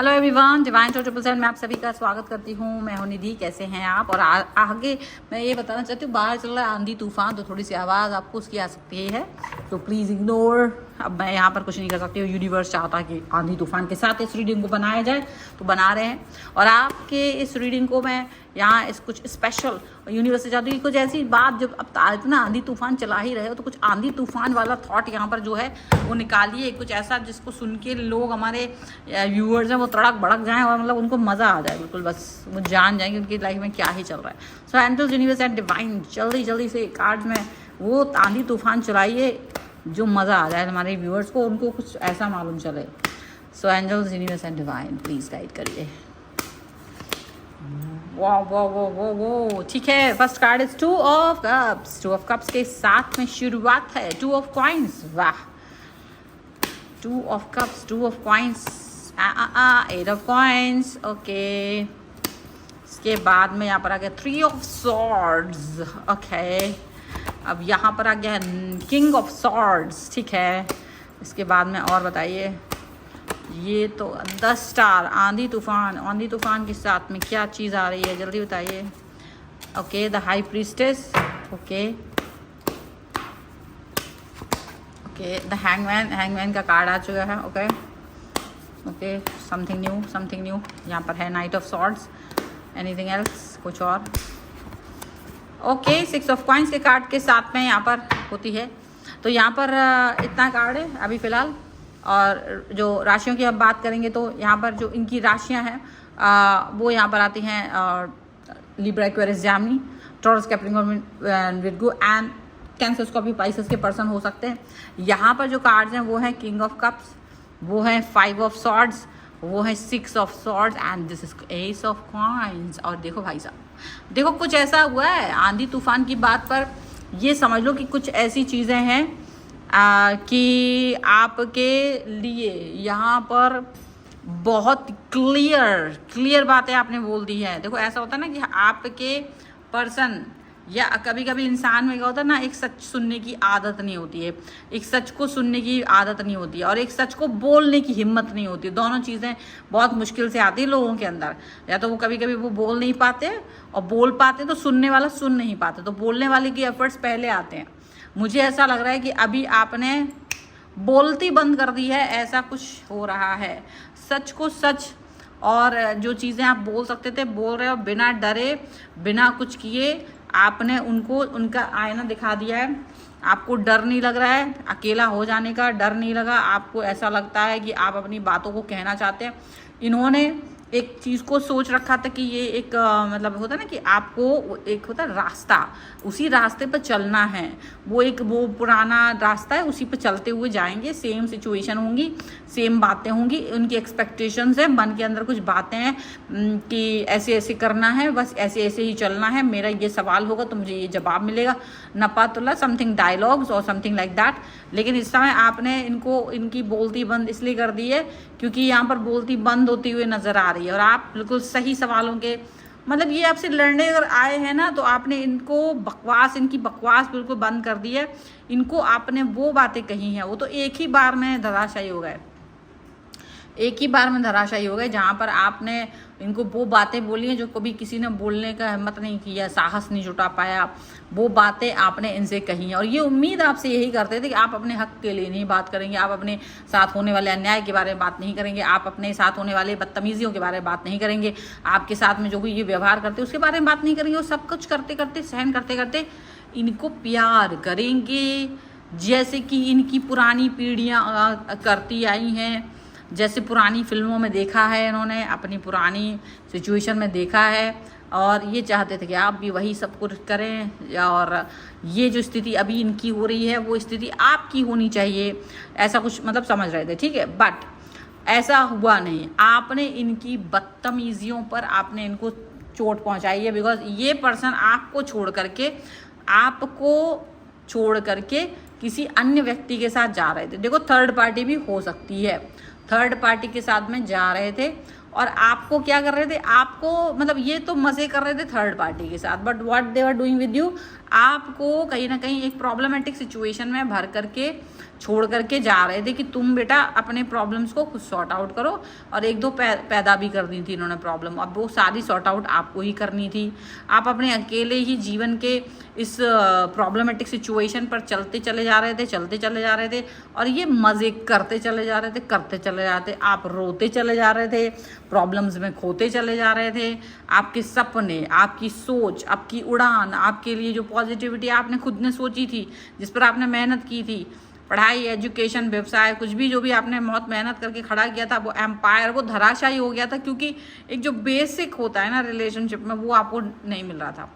Hello everyone, divine 777 में आप सभी का स्वागत करती हूँ। मैं हूँ निधि। कैसे हैं आप? और आगे मैं ये बताना चाहती हूँ, बाहर चल रहा है आंधी तूफान, तो थोड़ी सी आवाज़ आपको उसकी आ सकती है, तो प्लीज़ इग्नोर। अब मैं यहाँ पर कुछ नहीं कर सकती हूँ। यूनिवर्स चाहता है कि आंधी तूफान के साथ इस रीडिंग को बनाया जाए, तो बना रहे हैं। और आपके इस रीडिंग को मैं यहाँ इस कुछ स्पेशल यूनिवर्स से चाहती हूँ कि कुछ ऐसी बात, जब अब इतना आंधी तूफान चला ही रहे हो, तो कुछ आंधी तूफान वाला थॉट यहाँ पर जो है वो निकालिए। कुछ ऐसा जिसको सुन के लोग, हमारे व्यूअर्स हैं, वो तड़क भड़क जाएं और मतलब उनको मज़ा आ जाए, बिल्कुल बस वो जान जाएंगे उनकी लाइफ में क्या ही चल रहा है। सो एंजल्स, यूनिवर्स एंड डिवाइन, जल्दी जल्दी से कार्ड्स में वो आंधी तूफान चलाइए जो मज़ा आ जाए हमारे व्यूअर्स को, उनको कुछ ऐसा मालूम चले। So angels, universe and divine, please guide करिए। वाह वाह वाह वाह वाह, ठीक है। First card is 2 of cups. 2 of cups के साथ में शुरुआत है 2 ऑफ कॉइन्स। वाह, 2 of cups, 2 of coins, 8 of coins. Okay, इसके बाद में यहाँ पर आ गया 3 ऑफ सॉर्ड्स। ओके, अब यहाँ पर आ गया किंग ऑफ सॉर्ड्स। ठीक है, इसके बाद में और बताइए। ये तो 10 स्टार, आंधी तूफान के साथ में क्या चीज़ आ रही है, जल्दी बताइए। Okay, the high priestess. Okay okay, the hangman का कार्ड आ चुका है। ओके ओके, समथिंग न्यू यहाँ पर है। Night of swords. Anything else? कुछ और? ओके, 6 ऑफ कॉइन्स के कार्ड के साथ में यहाँ पर होती है। तो यहाँ पर इतना कार्ड है अभी फ़िलहाल। और जो राशियों की अब बात करेंगे, तो यहाँ पर जो इनकी राशियाँ हैं वो यहाँ पर आती हैं Libra, Aquarius, Gemini, taurus, Capricorn, Virgo and cancer, Scorpio, Pisces के पर्सन हो सकते हैं। यहाँ पर जो कार्ड्स हैं वो हैं किंग ऑफ कप्स, वो है 5 ऑफ सॉर्ड्स, वो है 6 of swords and this is S of coins. और देखो भाई साहब, देखो कुछ ऐसा हुआ है आंधी तूफान की बात पर, ये समझ लो कि कुछ ऐसी चीज़ें हैं कि आपके लिए यहाँ पर बहुत क्लियर बातें आपने बोल दी है। देखो ऐसा होता है ना कि आपके पर्सन, या कभी कभी इंसान में क्या होता है ना, एक सच सुनने की आदत नहीं होती है, एक सच को सुनने की आदत नहीं होती है, और एक सच को बोलने की हिम्मत नहीं होती। दोनों चीज़ें बहुत मुश्किल से आती है लोगों के अंदर। या तो वो कभी कभी वो बोल नहीं पाते, और बोल पाते तो सुनने वाला सुन नहीं पाते, तो बोलने वाले की एफर्ट्स पहले आते हैं। मुझे ऐसा लग रहा है कि अभी आपने बोलती बंद कर दी है, ऐसा कुछ हो रहा है। सच को सच, और जो चीज़ें आप बोल सकते थे बोल रहे हो, बिना डरे, बिना कुछ किए आपने उनको उनका आईना दिखा दिया है। आपको डर नहीं लग रहा है, अकेला हो जाने का डर नहीं लगा आपको। ऐसा लगता है कि आप अपनी बातों को कहना चाहते हैं। इन्होंने एक चीज़ को सोच रखा था कि ये एक मतलब होता है ना कि आपको एक होता है रास्ता, उसी रास्ते पर चलना है। वो पुराना रास्ता है, उसी पर चलते हुए जाएंगे। सेम सिचुएशन होंगी, सेम बातें होंगी। उनकी एक्सपेक्टेशंस है, मन के अंदर कुछ बातें हैं कि ऐसे ऐसे करना है, बस ऐसे ऐसे ही चलना है। मेरा ये सवाल होगा तो मुझे ये जवाब मिलेगा, नपातुल्ला समथिंग डायलॉग्स और समथिंग लाइक दैट। लेकिन इस समय आपने इनकी बोलती बंद इसलिए कर दी है क्योंकि यहाँ पर बोलती बंद होती हुई नज़र आ रही है। और आप बिल्कुल सही सवालों के, मतलब ये आपसे लड़ने अगर आए हैं ना, तो आपने इनकी बकवास बिल्कुल बंद कर दी है। इनको आपने वो बातें कही हैं, वो तो एक ही बार में धराशायी हो गए, जहाँ पर आपने इनको वो बातें बोली हैं जो कभी किसी ने बोलने का हिम्मत नहीं किया, साहस नहीं जुटा पाया। वो बातें आपने इनसे कही हैं, और ये उम्मीद आपसे यही करते थे कि आप अपने हक के लिए नहीं बात करेंगे, आप अपने साथ होने वाले अन्याय के बारे में बात नहीं करेंगे, आप अपने साथ होने वाले बदतमीजियों के बारे में बात नहीं करेंगे, आपके साथ में जो भी ये व्यवहार करते उसके बारे में बात नहीं करेंगे। और सब कुछ करते करते, सहन करते करते इनको प्यार करेंगे, जैसे कि इनकी पुरानी पीढ़ियाँ करती आई हैं, जैसे पुरानी फिल्मों में देखा है इन्होंने, अपनी पुरानी सिचुएशन में देखा है। और ये चाहते थे कि आप भी वही सब कुछ करें, और ये जो स्थिति अभी इनकी हो रही है वो स्थिति आपकी होनी चाहिए, ऐसा कुछ मतलब समझ रहे थे। ठीक है, बट ऐसा हुआ नहीं। आपने इनकी बदतमीजियों पर आपने इनको चोट पहुंचाई है, बिकॉज ये पर्सन आपको छोड़ करके किसी अन्य व्यक्ति के साथ जा रहे थे। देखो, थर्ड पार्टी भी हो सकती है, थर्ड पार्टी के साथ में जा रहे थे, और आपको क्या कर रहे थे, आपको मतलब ये तो मज़े कर रहे थे थर्ड पार्टी के साथ, but what they are doing with you, आपको कहीं ना कहीं एक प्रॉब्लमेटिक सिचुएशन में भर करके छोड़ करके जा रहे थे कि तुम बेटा अपने प्रॉब्लम्स को खुद सॉर्ट आउट करो, और एक दो पैदा भी कर दी थी इन्होंने प्रॉब्लम, अब वो सारी सॉर्ट आउट आपको ही करनी थी। आप अपने अकेले ही जीवन के इस प्रॉब्लमेटिक सिचुएशन पर चलते चले जा रहे थे और ये मज़े करते चले जा रहे थे, आप रोते चले जा रहे थे, प्रॉब्लम्स में खोते चले जा रहे थे। आपके सपने, आपकी सोच, आपकी उड़ान, आपके लिए जो पॉजिटिविटी आपने खुद ने सोची थी, जिस पर आपने मेहनत की थी, पढ़ाई, एजुकेशन, व्यवसाय, कुछ भी जो भी आपने बहुत मेहनत करके खड़ा किया था, वो एम्पायर वो धराशायी हो गया था, क्योंकि एक जो बेसिक होता है ना रिलेशनशिप में, वो आपको नहीं मिल रहा था।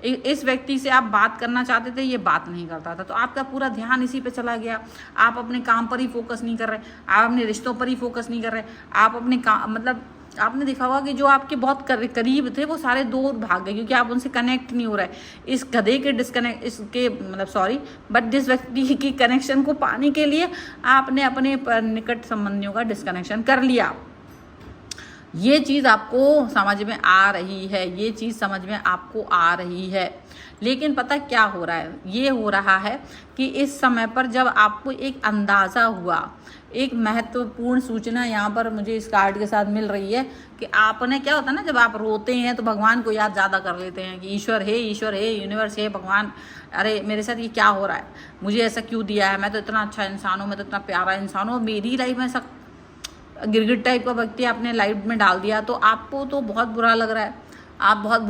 इस व्यक्ति से आप बात करना चाहते थे, ये बात नहीं करता था, तो आपका पूरा ध्यान इसी पे चला गया। आप अपने काम पर ही फोकस नहीं कर रहे, आप अपने रिश्तों पर ही फोकस नहीं कर रहे, आप अपने काम, मतलब आपने देखा होगा कि जो आपके बहुत करीब थे वो सारे दूर भाग गए, क्योंकि आप उनसे कनेक्ट नहीं हो रहे। इस गधे के जिस व्यक्ति की कनेक्शन को पाने के लिए आपने अपने निकट संबंधियों का डिस्कनेक्शन कर लिया। ये चीज़ आपको समझ में आ रही है, लेकिन पता क्या हो रहा है, ये हो रहा है कि इस समय पर जब आपको एक अंदाज़ा हुआ, एक महत्वपूर्ण सूचना यहाँ पर मुझे इस कार्ड के साथ मिल रही है कि आपने, क्या होता है ना, जब आप रोते हैं तो भगवान को याद ज़्यादा कर लेते हैं कि ईश्वर है, यूनिवर्स है, भगवान, अरे मेरे साथ ये क्या हो रहा है, मुझे ऐसा क्यों दिया है, मैं तो इतना अच्छा इंसान हूँ, मैं तो इतना प्यारा इंसान हूँ, मेरी लाइफ में ऐसा गिरगिट टाइप का व्यक्ति आपने लाइफ में डाल दिया, तो आपको तो बहुत बुरा लग रहा है। आप बहुत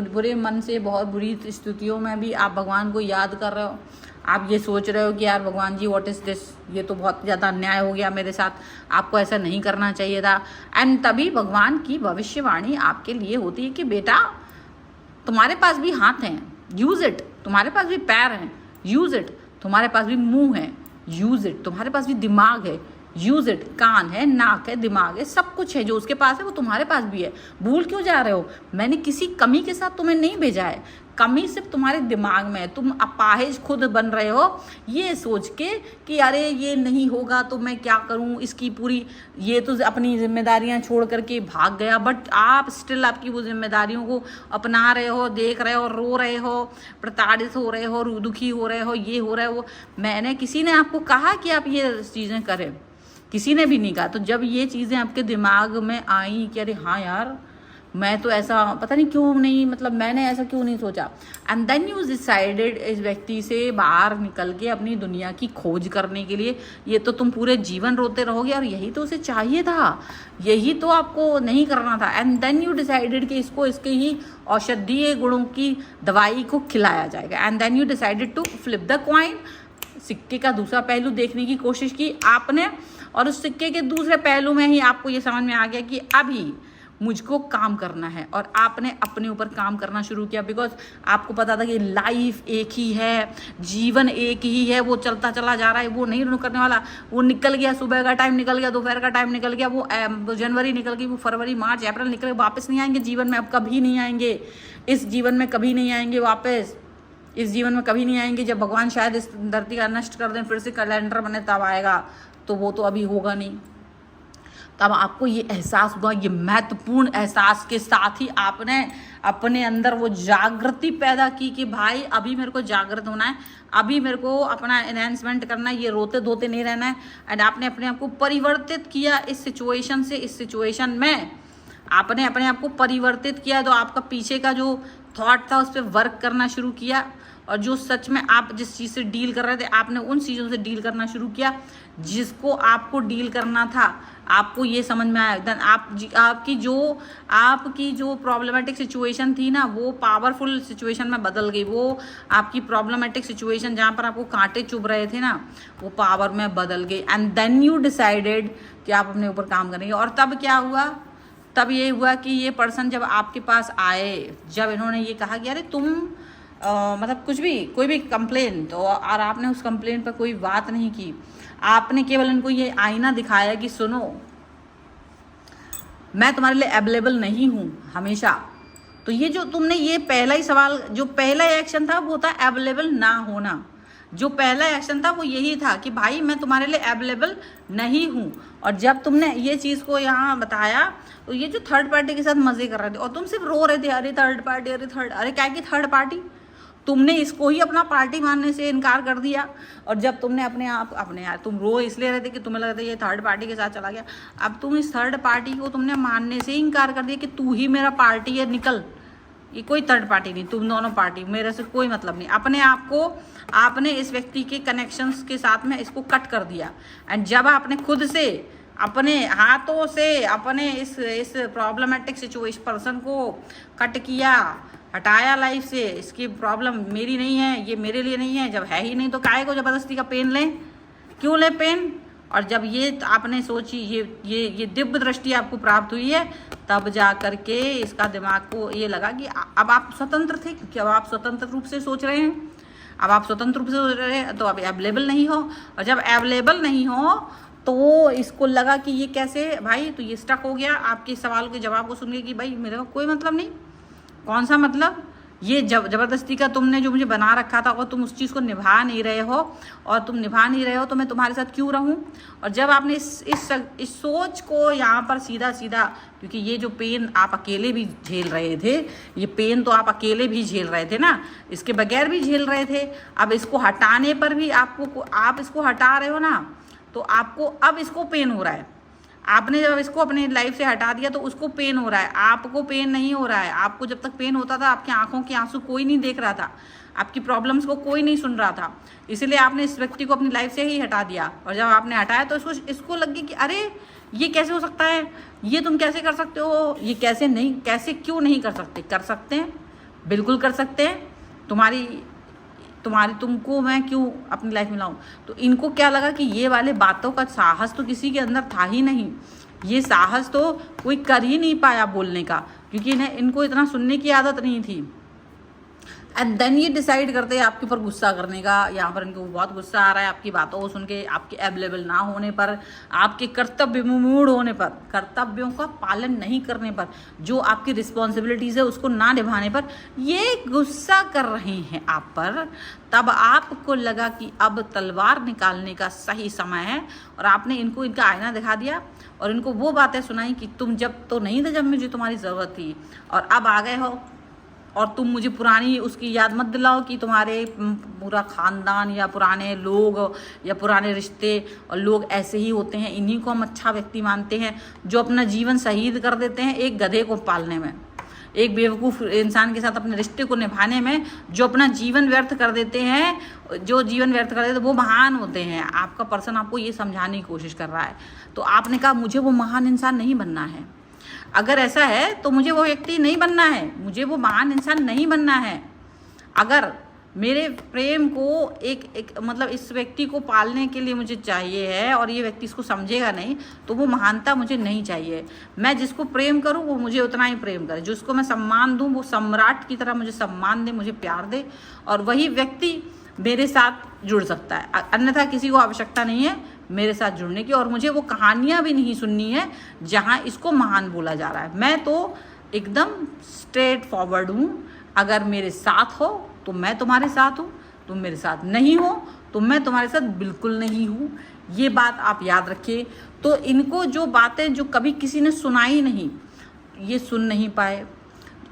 बुरे मन से, बहुत बुरी स्थितियों में भी आप भगवान को याद कर रहे हो। आप ये सोच रहे हो कि यार भगवान जी, व्हाट इज़ दिस, ये तो बहुत ज़्यादा अन्याय हो गया मेरे साथ, आपको ऐसा नहीं करना चाहिए था। एंड तभी भगवान की भविष्यवाणी आपके लिए होती है कि बेटा, तुम्हारे पास भी हाथ हैं, यूज़ इट, तुम्हारे पास भी पैर हैं, यूज़ इट, तुम्हारे पास भी मुंह है, यूज़ इट, तुम्हारे पास भी दिमाग है, यूज़ इट, कान है, नाक है, दिमाग है, सब कुछ है, जो उसके पास है वो तुम्हारे पास भी है। भूल क्यों जा रहे हो? मैंने किसी कमी के साथ तुम्हें नहीं भेजा है, कमी सिर्फ तुम्हारे दिमाग में है। तुम अपाहिज खुद बन रहे हो ये सोच के कि अरे ये नहीं होगा तो मैं क्या करूं, इसकी पूरी, ये तो अपनी जिम्मेदारियां छोड़ करके भाग गया, बट आप स्टिल आपकी वो जिम्मेदारियों को अपना रहे हो, देख रहे हो, रो रहे हो, प्रताड़ित हो रहे हो, दुखी हो रहे हो, ये हो रहा है वो। मैंने, किसी ने आपको कहा कि आप ये चीज़ें करें? किसी ने भी नहीं कहा। तो जब ये चीज़ें आपके दिमाग में आई कि अरे हाँ यार, मैं तो ऐसा, पता नहीं क्यों नहीं, मतलब मैंने ऐसा क्यों नहीं सोचा, एंड देन यू डिसाइडेड इस व्यक्ति से बाहर निकल के अपनी दुनिया की खोज करने के लिए। ये तो तुम पूरे जीवन रोते रहोगे, और यही तो उसे चाहिए था, यही तो आपको नहीं करना था। एंड देन यू डिसाइडेड कि इसको इसके ही औषधीय गुणों की दवाई को खिलाया जाएगा। And then you decided to flip the coin, सिक्के का दूसरा पहलू देखने की कोशिश की आपने, और उस सिक्के के दूसरे पहलू में ही आपको ये समझ में आ गया कि अभी मुझको काम करना है, और आपने अपने ऊपर काम करना शुरू किया। बिकॉज आपको पता था कि लाइफ एक ही है, जीवन एक ही है, वो चलता चला जा रहा है, वो नहीं रुकने वाला। वो निकल गया, सुबह का टाइम निकल गया, दोपहर का टाइम निकल गया, वो जनवरी निकल गई, वो फरवरी, मार्च, अप्रैल निकल गए, वापस नहीं आएंगे जीवन में, अब कभी नहीं आएंगे, इस जीवन में कभी नहीं आएंगे वापस, इस जीवन में कभी नहीं आएंगे। जब भगवान शायद इस धरती का नष्ट कर दें, फिर से कैलेंडर बने तब आएगा, तो वो तो अभी होगा नहीं। तब आपको ये एहसास हुआ, ये महत्वपूर्ण एहसास के साथ ही आपने अपने अंदर वो जागृति पैदा की कि भाई अभी मेरे को जागृत होना है, अभी मेरे को अपना एनहांसमेंट करना है, ये रोते धोते नहीं रहना है। एंड आपने अपने आप को परिवर्तित किया इस सिचुएशन से, इस सिचुएशन में आपने अपने आप को परिवर्तित किया। तो आपका पीछे का जो थॉट था उस पर वर्क करना शुरू किया, और जो सच में आप जिस चीज़ से डील कर रहे थे, आपने उन चीज़ों से डील करना शुरू किया जिसको आपको डील करना था। आपको ये समझ में आया, देन आपकी जो प्रॉब्लमेटिक सिचुएशन थी ना, वो पावरफुल सिचुएशन में बदल गई। वो आपकी प्रॉब्लमेटिक सिचुएशन जहाँ पर आपको कांटे चुभ रहे थे ना, वो पावर में बदल गई। एंड देन यू डिसाइडेड कि आप अपने ऊपर काम करेंगे। और तब क्या हुआ? तब ये हुआ कि ये पर्सन जब आपके पास आए, जब इन्होंने ये कहा कि अरे तुम मतलब कुछ भी, कोई भी कंप्लेन, तो और आपने उस कंप्लेन पर कोई बात नहीं की, आपने केवल इनको ये आईना दिखाया कि सुनो, मैं तुम्हारे लिए अवेलेबल नहीं हूँ हमेशा। तो ये जो तुमने, ये पहला ही सवाल, जो पहला एक्शन था वो था अवेलेबल ना होना। जो पहला एक्शन था वो यही था कि भाई मैं तुम्हारे लिए अवेलेबल नहीं हूँ। और जब तुमने ये चीज़ को यहाँ बताया, तो ये जो थर्ड पार्टी के साथ मज़े कर रहे थे और तुम सिर्फ रो रहे थे, अरे थर्ड पार्टी, अरे क्या कि थर्ड पार्टी, तुमने इसको ही अपना पार्टी मानने से इनकार कर दिया। और जब तुमने अपने यार तुम रो इसलिए रहे थे कि तुम्हें लगता है ये थर्ड पार्टी के साथ चला गया, अब तुम इस थर्ड पार्टी को तुमने मानने से ही इनकार कर दिया कि तू ही मेरा पार्टी है, निकल, ये कोई थर्ड पार्टी नहीं, तुम दोनों पार्टी, मेरे से कोई मतलब नहीं। अपने आप को आपने इस व्यक्ति के कनेक्शंस के साथ में इसको कट कर दिया। एंड जब आपने खुद से अपने हाथों से अपने इस प्रॉब्लमेटिक सिचुएशन पर्सन को कट किया, हटाया लाइफ से, इसकी प्रॉब्लम मेरी नहीं है, ये मेरे लिए नहीं है, जब है ही नहीं तो काहे को ज़बरदस्ती का पेन लें, क्यों लें पेन। और जब ये आपने सोची, ये दिव्य दृष्टि आपको प्राप्त हुई है, तब जा कर के इसका दिमाग को ये लगा कि अब आप स्वतंत्र थे, क्योंकि अब आप स्वतंत्र रूप से सोच रहे हैं, अब आप स्वतंत्र रूप से सोच रहे हैं, तो अब अवेलेबल नहीं हो। और जब अवेलेबल नहीं हो तो इसको लगा कि ये कैसे भाई, तो ये स्टक हो गया आपके सवाल के जवाब को सुन के कि भाई मेरे को कोई मतलब नहीं। कौन सा मतलब, ये ज़बरदस्ती का तुमने जो मुझे बना रखा था और तुम उस चीज़ को निभा नहीं रहे हो, और तुम निभा नहीं रहे हो तो मैं तुम्हारे साथ क्यों रहूं। और जब आपने इस सोच को यहाँ पर सीधा, क्योंकि ये जो पेन आप अकेले भी झेल रहे थे, ये पेन तो आप अकेले भी झेल रहे थे ना, इसके बगैर भी झेल रहे थे। अब इसको हटाने पर भी आप इसको हटा रहे हो ना, तो आपको अब इसको पेन हो रहा है। आपने जब इसको अपनी लाइफ से हटा दिया तो उसको पेन हो रहा है, आपको पेन नहीं हो रहा है। आपको जब तक पेन होता था आपकी आंखों के आंसू कोई नहीं देख रहा था, आपकी प्रॉब्लम्स को कोई नहीं सुन रहा था, इसलिए आपने इस व्यक्ति को अपनी लाइफ से ही हटा दिया। और जब आपने हटाया तो इसको लग गया कि अरे ये कैसे हो सकता है, ये तुम कैसे कर सकते हो, ये कैसे क्यों नहीं कर सकते। कर सकते हैं, बिल्कुल कर सकते हैं। तुमको मैं क्यों अपनी लाइफ में लाऊं। तो इनको क्या लगा कि ये वाले बातों का साहस तो किसी के अंदर था ही नहीं, ये साहस तो कोई कर ही नहीं पाया बोलने का, क्योंकि इनको इतना सुनने की आदत नहीं थी। एंड देन ये डिसाइड करते हैं आपके ऊपर गुस्सा करने का। यहाँ पर इनको बहुत गुस्सा आ रहा है आपकी बातों को सुन के, आपके अवेलेबल ना होने पर, आपके कर्तव्य मूड होने पर, कर्तव्यों का पालन नहीं करने पर, जो आपकी रिस्पॉन्सिबिलिटीज़ है उसको ना निभाने पर ये गुस्सा कर रहे हैं आप पर। तब आपको लगा कि अब तलवार निकालने का सही समय है, और आपने इनको इनका आईना दिखा दिया और इनको वो बातें सुनाई कि तुम जब तो नहीं थे जब मुझे तुम्हारी ज़रूरत थी, और अब आ गए हो, और तुम मुझे पुरानी उसकी याद मत दिलाओ कि तुम्हारे पूरा ख़ानदान या पुराने लोग या पुराने रिश्ते और लोग ऐसे ही होते हैं। इन्हीं को हम अच्छा व्यक्ति मानते हैं, जो अपना जीवन शहीद कर देते हैं एक गधे को पालने में, एक बेवकूफ़ इंसान के साथ अपने रिश्ते को निभाने में, जो अपना जीवन व्यर्थ कर देते हैं, वो महान होते हैं। आपका पर्सन आपको ये समझाने की कोशिश कर रहा है, तो आपने कहा मुझे वो महान इंसान नहीं बनना है। अगर ऐसा है तो मुझे वो व्यक्ति नहीं बनना है, मुझे वो महान इंसान नहीं बनना है। अगर मेरे प्रेम को एक मतलब इस व्यक्ति को पालने के लिए मुझे चाहिए है, और ये व्यक्ति इसको समझेगा नहीं, तो वो महानता मुझे नहीं चाहिए। मैं जिसको प्रेम करूँ वो मुझे उतना ही प्रेम करे, जिसको मैं सम्मान दूँ वो सम्राट की तरह मुझे सम्मान दे, मुझे प्यार दे, और वही व्यक्ति मेरे साथ जुड़ सकता है। अन्यथा किसी को आवश्यकता नहीं है मेरे साथ जुड़ने की, और मुझे वो कहानियाँ भी नहीं सुननी है जहाँ इसको महान बोला जा रहा है। मैं तो एकदम स्ट्रेट फॉरवर्ड हूँ। अगर मेरे साथ हो तो मैं तुम्हारे साथ हूँ, तुम मेरे साथ नहीं हो तो मैं तुम्हारे साथ बिल्कुल नहीं हूँ। ये बात आप याद रखिए। तो इनको जो बातें जो कभी किसी ने सुनाई नहीं, ये सुन नहीं पाए,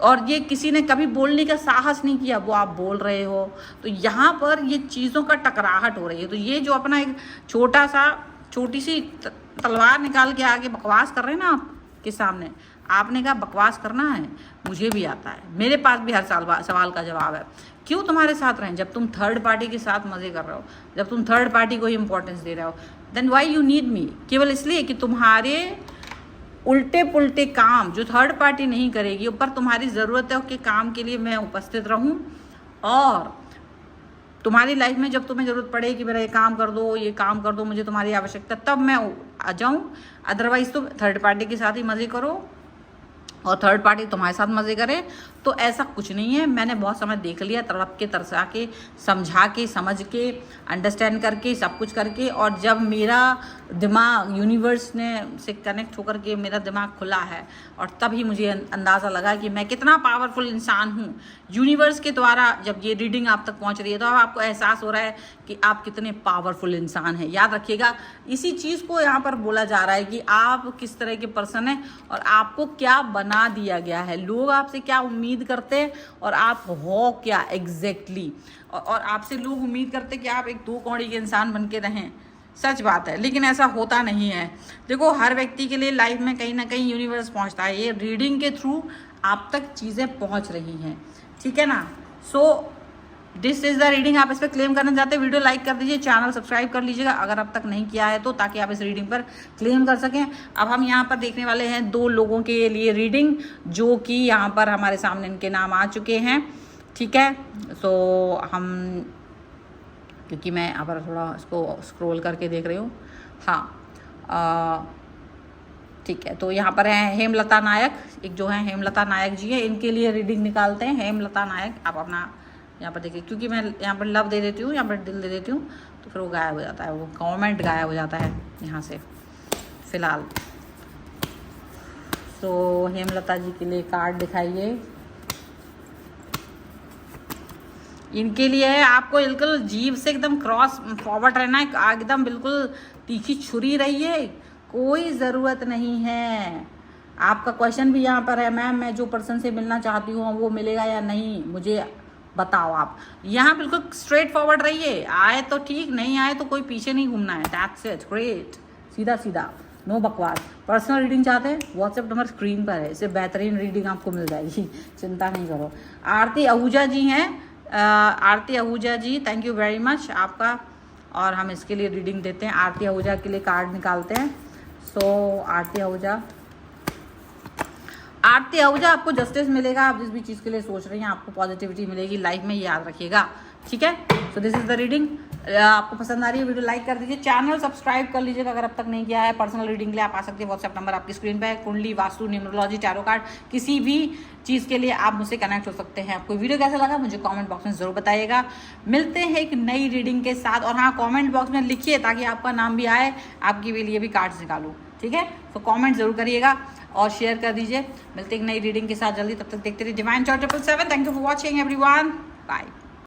और ये किसी ने कभी बोलने का साहस नहीं किया, वो आप बोल रहे हो। तो यहाँ पर ये चीज़ों का टकराहट हो रही है। तो ये जो अपना एक छोटी सी तलवार निकाल के आगे बकवास कर रहे हैं ना आपके सामने, आपने कहा बकवास करना है, मुझे भी आता है, मेरे पास भी हर सवाल का जवाब है। क्यों तुम्हारे साथ रहें जब तुम थर्ड पार्टी के साथ मज़े कर रहे हो, जब तुम थर्ड पार्टी को ही इंपॉर्टेंस दे रहे हो। Then why you need me, केवल इसलिए कि तुम्हारे उल्टे पुल्टे काम जो थर्ड पार्टी नहीं करेगी, ऊपर तुम्हारी ज़रूरतों के काम के लिए मैं उपस्थित रहूं, और तुम्हारी लाइफ में जब तुम्हें ज़रूरत पड़े कि मेरा ये काम कर दो, मुझे तुम्हारी आवश्यकता, तब मैं आ जाऊं। अदरवाइज़ तो थर्ड पार्टी के साथ ही मज़े करो और थर्ड पार्टी तुम्हारे साथ मज़े करे। तो ऐसा कुछ नहीं है। मैंने बहुत समय देख लिया, तड़प के तरसा के, समझा के, समझ के, अंडरस्टैंड करके, सब कुछ करके, और जब मेरा दिमाग यूनिवर्स ने से कनेक्ट होकर के मेरा दिमाग खुला है, और तभी मुझे अंदाज़ा लगा कि मैं कितना पावरफुल इंसान हूँ। यूनिवर्स के द्वारा जब ये रीडिंग आप तक पहुँच रही है तो अब आपको एहसास हो रहा है कि आप कितने पावरफुल इंसान हैं। याद रखिएगा, इसी चीज़ को यहाँ पर बोला जा रहा है कि आप किस तरह के पर्सन हैं और आपको क्या बनना बना दिया गया है। लोग आपसे क्या उम्मीद करते हैं और आप हो क्या एग्जैक्टली और आपसे लोग उम्मीद करते हैं कि आप एक 2 कौड़ी के इंसान बन के रहें। सच बात है, लेकिन ऐसा होता नहीं है। देखो, हर व्यक्ति के लिए लाइफ में कहीं ना कहीं यूनिवर्स पहुंचता है। ये रीडिंग के थ्रू आप तक चीज़ें पहुंच रही हैं, ठीक है ना। So this is the reading. आप इस पर क्लेम करना चाहते हैं, वीडियो लाइक कर दीजिए, चैनल सब्सक्राइब कर लीजिएगा अगर अब तक नहीं किया है तो, ताकि आप इस रीडिंग पर क्लेम कर सकें। अब हम यहाँ पर देखने वाले हैं 2 लोगों के लिए रीडिंग, जो कि यहाँ पर हमारे सामने इनके नाम आ चुके हैं, ठीक है। सो हम, क्योंकि मैं यहाँ पर थोड़ा इसको स्क्रॉल करके देख रही हूँ, हाँ ठीक है। तो यहाँ पर है हेमलता नायक, एक जो है हेमलता नायक जी है, इनके लिए रीडिंग निकालते हैं। हेमलता नायक, आप अपना यहाँ पर देखिए, क्योंकि मैं यहाँ पर लव दे देती हूँ, यहाँ पर दिल दे देती हूँ, तो फिर वो गायब हो जाता है, वो कमेंट गायब हो जाता है यहाँ से फिलहाल। तो हेमलता जी के लिए कार्ड दिखाइए। इनके लिए है, आपको बिल्कुल जीभ से एकदम क्रॉस फॉरवर्ड रहना है, एकदम बिल्कुल तीखी छुरी रहिए, कोई ज़रूरत नहीं है। आपका क्वेश्चन भी यहाँ पर है, मैम मैं जो पर्सन से मिलना चाहती हूँ वो मिलेगा या नहीं, मुझे बताओ। आप यहाँ बिल्कुल स्ट्रेट फॉरवर्ड रहिए, आए तो ठीक, नहीं आए तो कोई पीछे नहीं घूमना है। दैट्स इट, ग्रेट, सीधा सीधा, नो बकवास। पर्सनल रीडिंग चाहते हैं, व्हाट्सएप नंबर स्क्रीन पर है, इससे बेहतरीन रीडिंग आपको मिल जाएगी, चिंता नहीं करो। आरती आहूजा जी हैं, आरती आहूजा जी, थैंक यू वेरी मच आपका। और हम इसके लिए रीडिंग देते हैं, आरती आहूजा के लिए कार्ड निकालते हैं। सो आरती आहूजा, आरती आहूजा, आपको जस्टिस मिलेगा। आप जिस भी चीज़ के लिए सोच रही हैं आपको पॉजिटिविटी मिलेगी लाइफ में, याद रखिएगा, ठीक है। So this is the reading. आपको पसंद आ रही है वीडियो लाइक कर दीजिए, चैनल सब्सक्राइब कर लीजिएगा अगर अब तक नहीं किया है। पर्सनल रीडिंग के लिए आप आ सकते हैं, व्हाट्सएप नंबर आपकी स्क्रीन पे है। कुंडली, वास्तु, न्यूमरोलॉजी, टैरो कार्ड, किसी भी चीज़ के लिए आप मुझसे कनेक्ट हो सकते हैं। आपको वीडियो कैसा लगा मुझे कमेंट बॉक्स में ज़रूर बताइएगा। मिलते हैं एक नई रीडिंग के साथ, और हाँ, कमेंट बॉक्स में लिखिए ताकि आपका नाम भी आए, आपके लिए भी कार्ड्स निकालूँ, ठीक है। तो कमेंट जरूर करिएगा और शेयर कर दीजिए। मिलते हैं एक नई रीडिंग के साथ जल्दी, तब तक देखते रहिए divine choice 777। Thank you for watching everyone, bye.